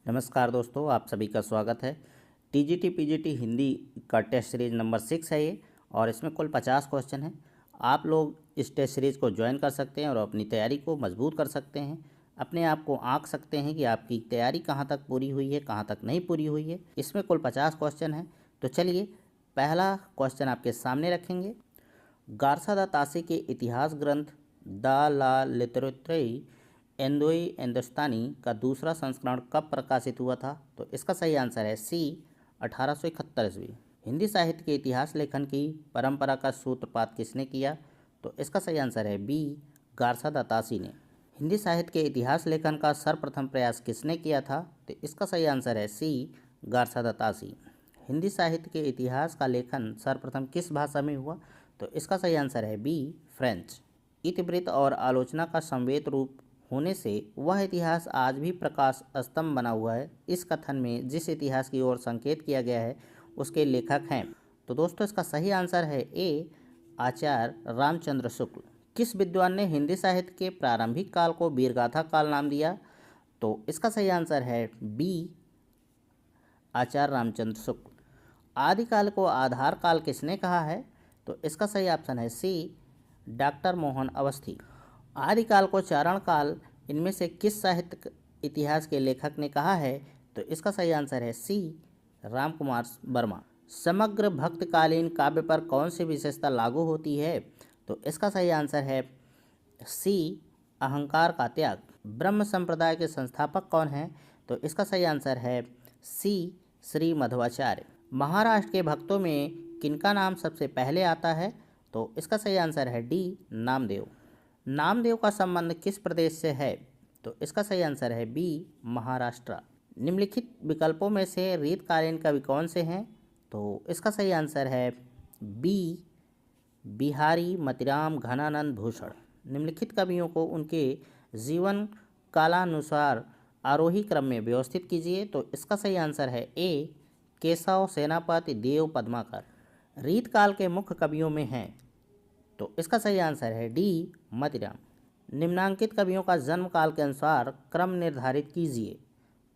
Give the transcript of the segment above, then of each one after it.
नमस्कार दोस्तों, आप सभी का स्वागत है। टीजीटी पीजीटी हिंदी का टेस्ट सीरीज नंबर 6 है ये, और इसमें कुल 50 क्वेश्चन हैं। आप लोग इस टेस्ट सीरीज़ को ज्वाइन कर सकते हैं और अपनी तैयारी को मजबूत कर सकते हैं। अपने आप को आंक सकते हैं कि आपकी तैयारी कहाँ तक पूरी हुई है, कहाँ तक नहीं पूरी हुई है। इसमें कुल 50 क्वेश्चन हैं। तो चलिए, पहला क्वेश्चन आपके सामने रखेंगे। गार्सा दा तासी के इतिहास ग्रंथ द ला लिटरेरी एंदोई हिंदुस्तानी का दूसरा संस्करण कब प्रकाशित हुआ था? तो इसका सही आंसर है सी, 1871 ईस्वी। हिंदी साहित्य के इतिहास लेखन की परंपरा का सूत्रपात किसने किया? तो इसका सही आंसर है बी, गार्सा दा तासी ने। हिंदी साहित्य के इतिहास लेखन का सर्वप्रथम प्रयास किसने किया था? तो इसका सही आंसर है सी, गार्सा दा तासी। हिंदी साहित्य के इतिहास का लेखन सर्वप्रथम किस भाषा में हुआ? तो इसका सही आंसर है बी, फ्रेंच। इतिवृत्त और आलोचना का संवेद रूप होने से वह इतिहास आज भी प्रकाश स्तंभ बना हुआ है। इस कथन में जिस इतिहास की ओर संकेत किया गया है उसके लेखक हैं। तो दोस्तों, इसका सही आंसर है ए, आचार्य रामचंद्र शुक्ल। किस विद्वान ने हिंदी साहित्य के प्रारंभिक काल को वीरगाथा काल नाम दिया? तो इसका सही आंसर है बी, आचार्य रामचंद्र शुक्ल। आदिकाल को आधार काल किसने कहा है? तो इसका सही ऑप्शन है सी, डॉक्टर मोहन अवस्थी। आदिकाल को चारण काल इनमें से किस साहित्य इतिहास के लेखक ने कहा है? तो इसका सही आंसर है सी, रामकुमार वर्मा। समग्र भक्तकालीन काव्य पर कौन सी विशेषता लागू होती है? तो इसका सही आंसर है सी, अहंकार का त्याग। ब्रह्म संप्रदाय के संस्थापक कौन हैं? तो इसका सही आंसर है सी, श्री मध्वाचार्य। महाराष्ट्र के भक्तों में किनका नाम सबसे पहले आता है? तो इसका सही आंसर है डी, नामदेव। नामदेव का संबंध किस प्रदेश से है? तो इसका सही आंसर है बी, महाराष्ट्र। निम्नलिखित विकल्पों में से रीतकालीन कवि कौन से हैं? तो इसका सही आंसर है बी, बिहारी मतिराम घनानंद भूषण। निम्नलिखित कवियों को उनके जीवन कालानुसार आरोही क्रम में व्यवस्थित कीजिए। तो इसका सही आंसर है ए, केशव सेनापति देव पद्माकर। रीतकाल के मुख्य कवियों में हैं। तो इसका सही आंसर है डी, मतिराम। निम्नांकित कवियों का जन्म काल के अनुसार क्रम निर्धारित कीजिए।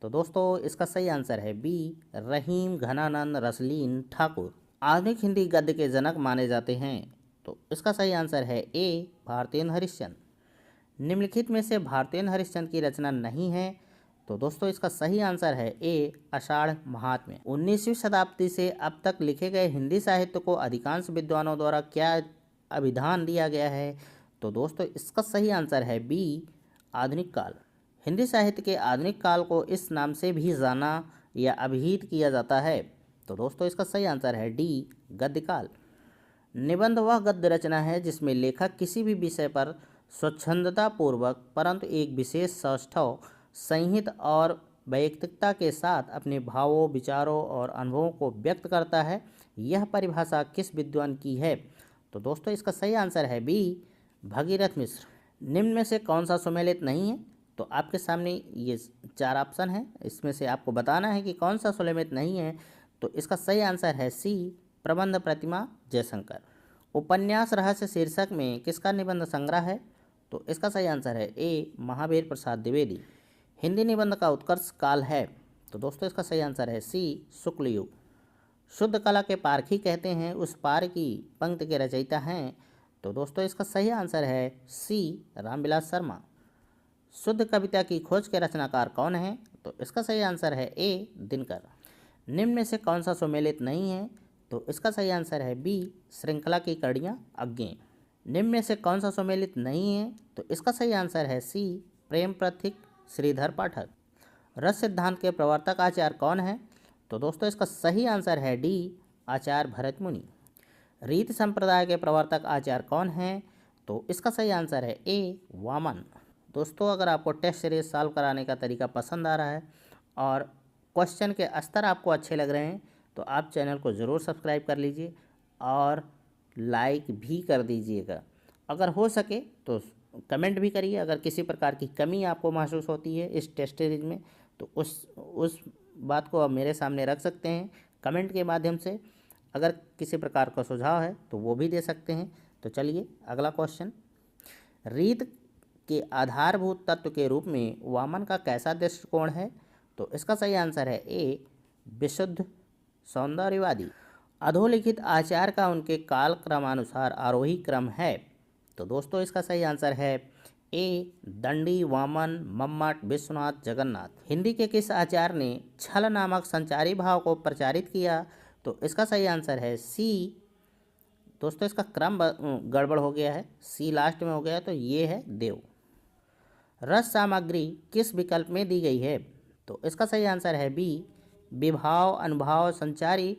तो दोस्तों, इसका सही आंसर है बी, रहीम घनानंद रसलीन ठाकुर। आधुनिक हिंदी गद्य के जनक माने जाते हैं। तो इसका सही आंसर है ए, भारतेंदु हरिश्चंद्र। निम्नलिखित में से भारतेंदु हरिश्चंद्र की रचना नहीं है। तो दोस्तों, इसका सही आंसर है ए, आषाढ़ महात्म्य। 19वीं शताब्दी से अब तक लिखे गए हिंदी साहित्य को अधिकांश विद्वानों द्वारा क्या अभिधान दिया गया है? तो दोस्तों, इसका सही आंसर है बी, आधुनिक काल। हिंदी साहित्य के आधुनिक काल को इस नाम से भी जाना या अभिहित किया जाता है। तो दोस्तों, इसका सही आंसर है डी, गद्यकाल। निबंध वह गद्य रचना है जिसमें लेखक किसी भी विषय पर स्वच्छंदता पूर्वक परंतु एक विशेष सौष्ठव, संहित और वैयक्तिकता के साथ अपने भावों, विचारों और अनुभवों को व्यक्त करता है। यह परिभाषा किस विद्वान की है? तो दोस्तों, इसका सही आंसर है बी, भगीरथ मिश्र। निम्न में से कौन सा सुमेलित नहीं है? तो आपके सामने ये 4 ऑप्शन हैं, इसमें से आपको बताना है कि कौन सा सुमेलित नहीं है। तो इसका सही आंसर है सी, प्रबंध प्रतिमा जयशंकर। उपन्यास रहस्य शीर्षक में किसका निबंध संग्रह है? तो इसका सही आंसर है ए, महावीर प्रसाद द्विवेदी। हिंदी निबंध का उत्कर्ष काल है। तो दोस्तों, इसका सही आंसर है सी, शुक्ल युग। शुद्ध कला के पारखी कहते हैं उस पार की पंक्ति के रचयिता हैं। तो दोस्तों, इसका सही आंसर है सी, रामविलास शर्मा। शुद्ध कविता की खोज के रचनाकार कौन है? तो इसका सही आंसर है ए, दिनकर। निम्न में से कौन सा सुमेलित नहीं है? तो इसका सही आंसर है बी, श्रृंखला की कड़ियाँ अज्ञे। निम्न में से कौन सा सुमेलित नहीं है? तो इसका सही आंसर है सी, प्रेम प्रतीक श्रीधर पाठक। रस सिद्धांत के प्रवर्तक आचार्य कौन है? तो दोस्तों, इसका सही आंसर है डी, आचार्य भरत मुनि। रीत संप्रदाय के प्रवर्तक आचार्य कौन हैं? तो इसका सही आंसर है ए, वामन। दोस्तों, अगर आपको टेस्ट सीरीज सॉल्व कराने का तरीका पसंद आ रहा है और क्वेश्चन के स्तर आपको अच्छे लग रहे हैं तो आप चैनल को ज़रूर सब्सक्राइब कर लीजिए और लाइक भी कर दीजिएगा। अगर हो सके तो कमेंट भी करिए। अगर किसी प्रकार की कमी आपको महसूस होती है इस टेस्ट सीरीज में तो उस बात को आप मेरे सामने रख सकते हैं कमेंट के माध्यम से। अगर किसी प्रकार का सुझाव है तो वो भी दे सकते हैं। तो चलिए, अगला क्वेश्चन। रीत के आधारभूत तत्व के रूप में वामन का कैसा दृष्टिकोण है? तो इसका सही आंसर है ए विशुद्ध सौंदर्यवादी। अधोलिखित आचार्य का उनके काल क्रमानुसार आरोही क्रम है। तो दोस्तों इसका सही आंसर है ए दंडी, वामन, मम्मट, विश्वनाथ, जगन्नाथ। हिंदी के किस आचार्य ने छल नामक संचारी भाव को प्रचारित किया? तो इसका सही आंसर है सी। दोस्तों इसका क्रम गड़बड़ हो गया है, सी लास्ट में हो गया, तो ये है देव। रस सामग्री किस विकल्प में दी गई है? तो इसका सही आंसर है बी विभाव, अनुभाव, संचारी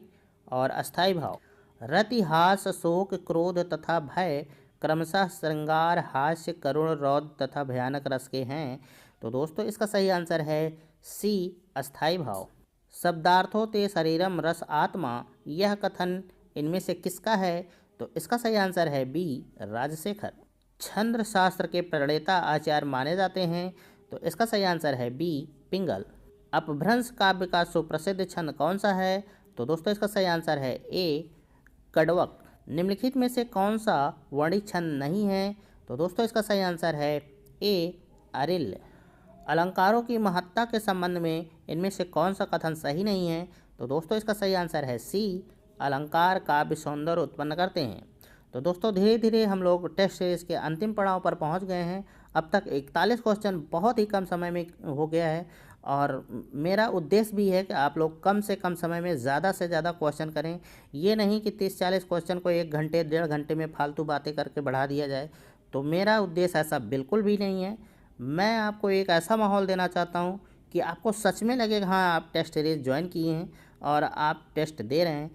और अस्थाई भाव। रति, हास, शोक, क्रोध तथा भय क्रमशः श्रृंगार, हास्य, करुण, रौद्र तथा भयानक रस के हैं। तो दोस्तों इसका सही आंसर है सी अस्थाई भाव। शब्दार्थों ते शरीरम रस आत्मा, यह कथन इनमें से किसका है? तो इसका सही आंसर है बी राजशेखर। छंद शास्त्र के प्रणेता आचार्य माने जाते हैं। तो इसका सही आंसर है बी पिंगल। अपभ्रंश काव्य का सुप्रसिद्ध छंद कौन सा है? तो दोस्तों इसका सही आंसर है ए कड़वक। निम्नलिखित में से कौन सा वर्णिक छंद नहीं है? तो दोस्तों इसका सही आंसर है ए अरिल। अलंकारों की महत्ता के संबंध में इनमें से कौन सा कथन सही नहीं है? तो दोस्तों इसका सही आंसर है सी अलंकार काव्य सौंदर्य उत्पन्न करते हैं। तो दोस्तों धीरे धीरे हम लोग टेस्ट सीरीज के अंतिम पड़ाव पर पहुंच गए हैं। अब तक 41 क्वेश्चन बहुत ही कम समय में हो गया है और मेरा उद्देश्य भी है कि आप लोग कम से कम समय में ज़्यादा से ज़्यादा क्वेश्चन करें। ये नहीं कि 30-40 क्वेश्चन को 1 घंटे 1.5 घंटे में फालतू बातें करके बढ़ा दिया जाए। तो मेरा उद्देश्य ऐसा बिल्कुल भी नहीं है। मैं आपको एक ऐसा माहौल देना चाहता हूँ कि आपको सच में लगेगा हाँ आप टेस्ट सीरीज ज्वाइन किए हैं और आप टेस्ट दे रहे हैं।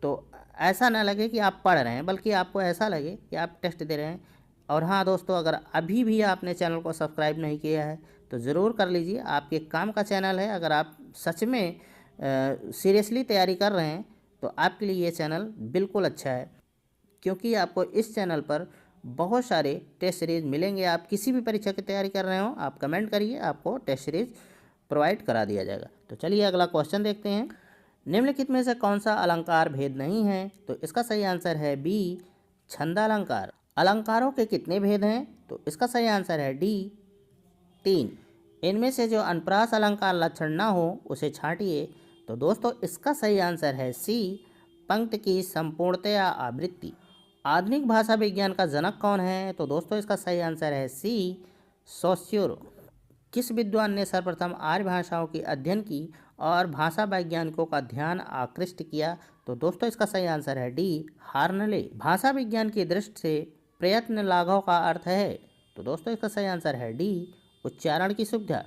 तो ऐसा ना लगे कि आप पढ़ रहे हैं, बल्कि आपको ऐसा लगे कि आप टेस्ट दे रहे हैं। और हाँ दोस्तों, अगर अभी भी आपने चैनल को सब्सक्राइब नहीं किया है तो ज़रूर कर लीजिए। आपके काम का चैनल है। अगर आप सच में सीरियसली तैयारी कर रहे हैं तो आपके लिए ये चैनल बिल्कुल अच्छा है, क्योंकि आपको इस चैनल पर बहुत सारे टेस्ट सीरीज मिलेंगे। आप किसी भी परीक्षा की तैयारी कर रहे हो, आप कमेंट करिए, आपको टेस्ट सीरीज प्रोवाइड करा दिया जाएगा। तो चलिए अगला क्वेश्चन देखते हैं। निम्नलिखित में से कौन सा अलंकार भेद नहीं है? तो इसका सही आंसर है बी छंदालंकार। अलंकारों के कितने भेद हैं? तो इसका सही आंसर है डी 3। इनमें से जो अनप्रास अलंकार लक्षण ना हो उसे छांटिए। तो दोस्तों इसका सही आंसर है सी पंक्ति की संपूर्णतया आवृत्ति। आधुनिक भाषा विज्ञान का जनक कौन है? तो दोस्तों इसका सही आंसर है सी सोस्यूर। किस विद्वान ने सर्वप्रथम आर्य भाषाओं की अध्ययन की और भाषा वैज्ञानिकों का ध्यान आकृष्ट किया? तो दोस्तों इसका सही आंसर है डी हार्नले। भाषा विज्ञान की दृष्टि से प्रयत्न लाघव का अर्थ है? तो दोस्तों इसका सही आंसर है डी उच्चारण की सुविधा।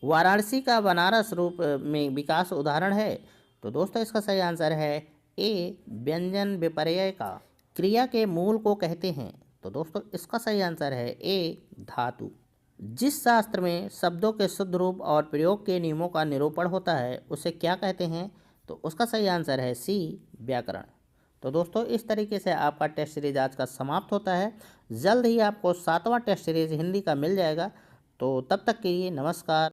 वाराणसी का बनारस रूप में विकास उदाहरण है? तो दोस्तों इसका सही आंसर है ए व्यंजन विपर्यय का। क्रिया के मूल को कहते हैं? तो दोस्तों इसका सही आंसर है ए धातु। जिस शास्त्र में शब्दों के शुद्ध रूप और प्रयोग के नियमों का निरूपण होता है उसे क्या कहते हैं? तो उसका सही आंसर है सी व्याकरण। तो दोस्तों इस तरीके से आपका टेस्ट सीरीज आज का समाप्त होता है। जल्द ही आपको 7वां टेस्ट सीरीज हिंदी का मिल जाएगा। तो तब तक के लिए नमस्कार।